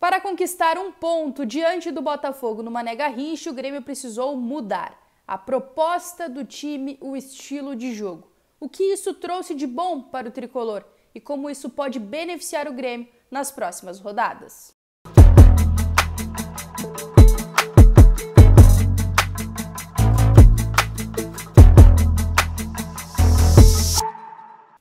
Para conquistar um ponto diante do Botafogo no Mané Garrincha, o Grêmio precisou mudar a proposta do time, o estilo de jogo. O que isso trouxe de bom para o tricolor e como isso pode beneficiar o Grêmio nas próximas rodadas.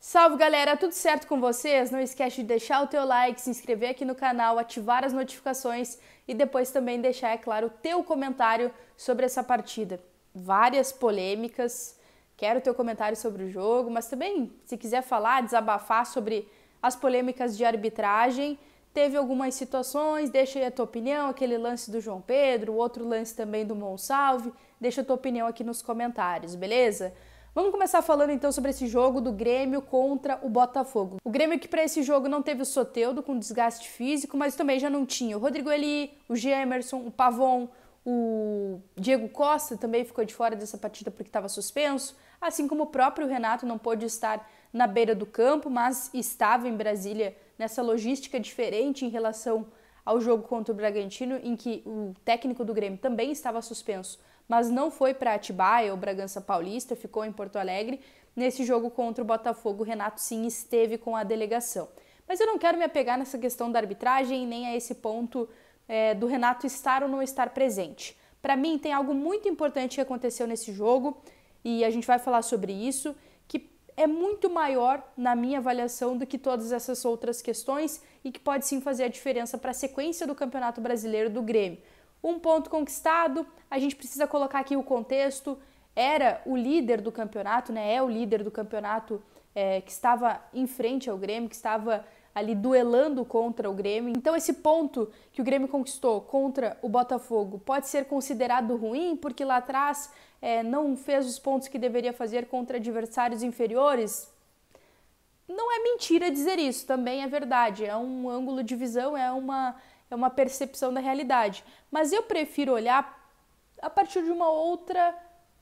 Salve galera, tudo certo com vocês? Não esquece de deixar o teu like, se inscrever aqui no canal, ativar as notificações e depois também deixar, é claro, o teu comentário sobre essa partida. Várias polêmicas, quero o teu comentário sobre o jogo, mas também, se quiser falar, desabafar sobre as polêmicas de arbitragem, teve algumas situações, deixa aí a tua opinião, aquele lance do João Pedro, o outro lance também do Monsalve, deixa a tua opinião aqui nos comentários, beleza? Vamos começar falando então sobre esse jogo do Grêmio contra o Botafogo. O Grêmio que para esse jogo não teve o Soteldo com desgaste físico, mas também já não tinha o Rodrigo Eli, o Gemerson, o Pavon, o Diego Costa também ficou de fora dessa partida porque estava suspenso, assim como o próprio Renato não pôde estar na beira do campo, mas estava em Brasília nessa logística diferente em relação ao jogo contra o Bragantino, em que o técnico do Grêmio também estava suspenso, mas não foi para Atibaia ou Bragança Paulista, ficou em Porto Alegre. Nesse jogo contra o Botafogo, o Renato sim esteve com a delegação. Mas eu não quero me apegar nessa questão da arbitragem, nem a esse ponto do Renato estar ou não estar presente. Para mim, tem algo muito importante que aconteceu nesse jogo, e a gente vai falar sobre isso, que é muito maior na minha avaliação do que todas essas outras questões e que pode sim fazer a diferença para a sequência do Campeonato Brasileiro do Grêmio. Um ponto conquistado, a gente precisa colocar aqui o contexto, era o líder do campeonato, né? É o líder do campeonato que estava em frente ao Grêmio, que estava ali duelando contra o Grêmio. Então esse ponto que o Grêmio conquistou contra o Botafogo pode ser considerado ruim, porque lá atrás não fez os pontos que deveria fazer contra adversários inferiores? Não é mentira dizer isso, também é verdade, é um ângulo de visão, é uma percepção da realidade. Mas eu prefiro olhar a partir de um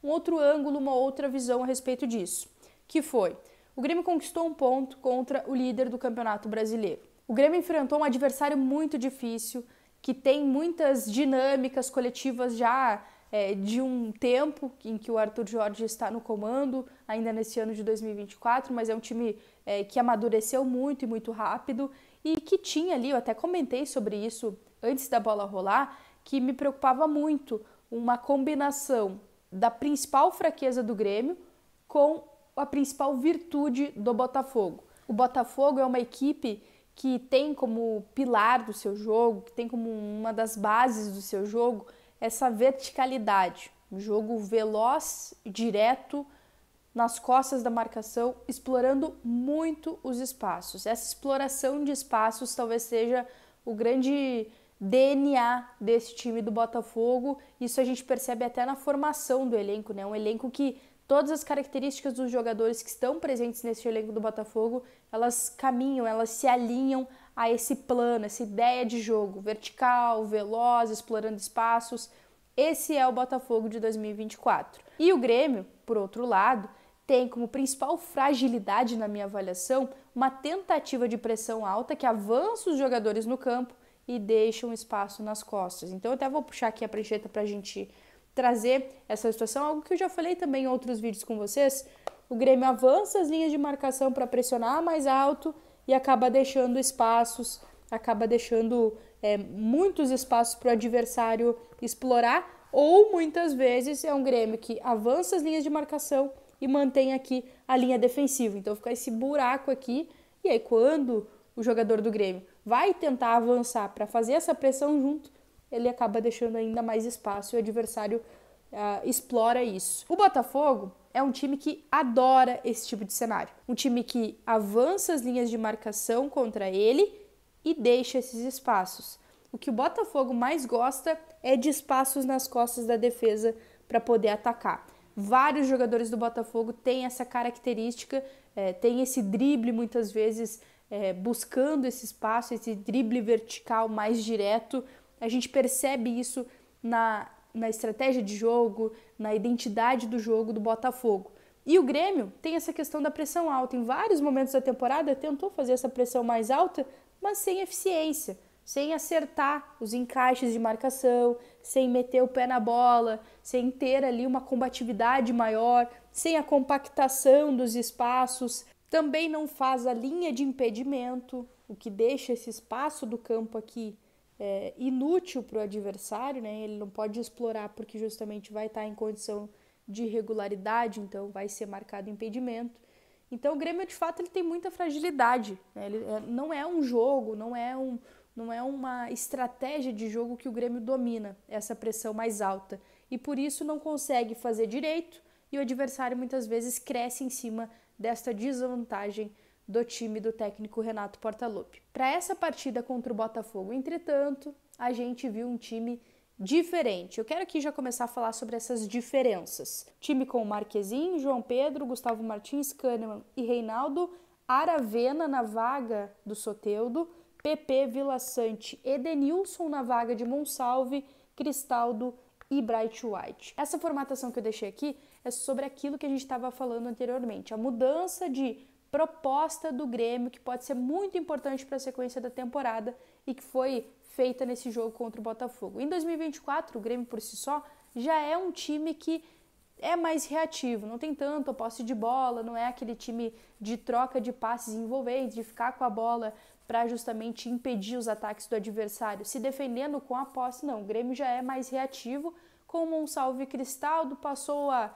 outro ângulo, uma outra visão a respeito disso, que foi: o Grêmio conquistou um ponto contra o líder do Campeonato Brasileiro. O Grêmio enfrentou um adversário muito difícil, que tem muitas dinâmicas coletivas já de um tempo em que o Arthur Jorge está no comando, ainda nesse ano de 2024, mas é um time que amadureceu muito e muito rápido e que tinha ali, eu até comentei sobre isso antes da bola rolar, que me preocupava muito uma combinação da principal fraqueza do Grêmio com a principal virtude do Botafogo. O Botafogo é uma equipe que tem como pilar do seu jogo, que tem como uma das bases do seu jogo, essa verticalidade, um jogo veloz, direto, nas costas da marcação, explorando muito os espaços. Essa exploração de espaços talvez seja o grande DNA desse time do Botafogo. Isso a gente percebe até na formação do elenco, né? Um elenco que todas as características dos jogadores que estão presentes nesse elenco do Botafogo, elas caminham, elas se alinham a esse plano, essa ideia de jogo vertical, veloz, explorando espaços. Esse é o Botafogo de 2024. E o Grêmio, por outro lado, tem como principal fragilidade na minha avaliação uma tentativa de pressão alta que avança os jogadores no campo e deixa um espaço nas costas. Então eu até vou puxar aqui a prancheta para a gente trazer essa situação, algo que eu já falei também em outros vídeos com vocês. O Grêmio avança as linhas de marcação para pressionar mais alto e acaba deixando espaços, acaba deixando muitos espaços para o adversário explorar, ou muitas vezes é um Grêmio que avança as linhas de marcação e mantém aqui a linha defensiva. Então fica esse buraco aqui, e aí quando o jogador do Grêmio vai tentar avançar para fazer essa pressão junto, ele acaba deixando ainda mais espaço e o adversário explora isso. O Botafogo é um time que adora esse tipo de cenário. Um time que avança as linhas de marcação contra ele e deixa esses espaços. O que o Botafogo mais gosta é de espaços nas costas da defesa para poder atacar. Vários jogadores do Botafogo têm essa característica, tem esse drible muitas vezes buscando esse espaço, esse drible vertical mais direto. A gente percebe isso na estratégia de jogo, na identidade do jogo do Botafogo. E o Grêmio tem essa questão da pressão alta. Em vários momentos da temporada tentou fazer essa pressão mais alta, mas sem eficiência. sem acertar os encaixes de marcação, sem meter o pé na bola, sem ter ali uma combatividade maior, sem a compactação dos espaços. Também não faz a linha de impedimento, o que deixa esse espaço do campo aqui inútil para o adversário, né? Ele não pode explorar porque justamente vai estar em condição de irregularidade, então vai ser marcado impedimento. Então o Grêmio de fato ele tem muita fragilidade, né? Ele não é um jogo, não é uma estratégia de jogo que o Grêmio domina, essa pressão mais alta, e por isso não consegue fazer direito e o adversário muitas vezes cresce em cima desta desvantagem do time do técnico Renato Portaluppi. Para essa partida contra o Botafogo, entretanto, a gente viu um time diferente. Eu quero aqui já começar a falar sobre essas diferenças. Time com Marquezinho, João Pedro, Gustavo Martins, Kahneman e Reinaldo, Aravena na vaga do Soteldo, PP, Vila Sante, Edenilson na vaga de Monsalve, Cristaldo e Bright White. Essa formatação que eu deixei aqui é sobre aquilo que a gente estava falando anteriormente, a mudança de proposta do Grêmio, que pode ser muito importante para a sequência da temporada e que foi feita nesse jogo contra o Botafogo. Em 2024, o Grêmio por si só já é um time que é mais reativo, não tem tanto a posse de bola, não é aquele time de troca de passes envolventes, de ficar com a bola para justamente impedir os ataques do adversário, se defendendo com a posse, não. O Grêmio já é mais reativo, com o Monsalve e Cristaldo, passou a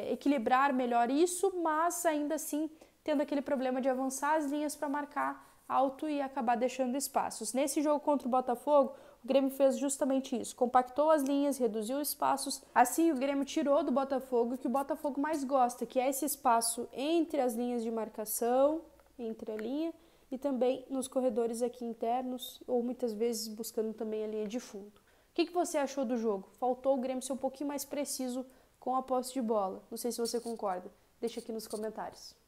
equilibrar melhor isso, mas ainda assim tendo aquele problema de avançar as linhas para marcar alto e acabar deixando espaços. Nesse jogo contra o Botafogo, o Grêmio fez justamente isso, compactou as linhas, reduziu espaços, assim o Grêmio tirou do Botafogo o que o Botafogo mais gosta, que é esse espaço entre as linhas de marcação, entre a linha, e também nos corredores aqui internos, ou muitas vezes buscando também a linha de fundo. O que você achou do jogo? Faltou o Grêmio ser um pouquinho mais preciso com a posse de bola. Não sei se você concorda. Deixa aqui nos comentários.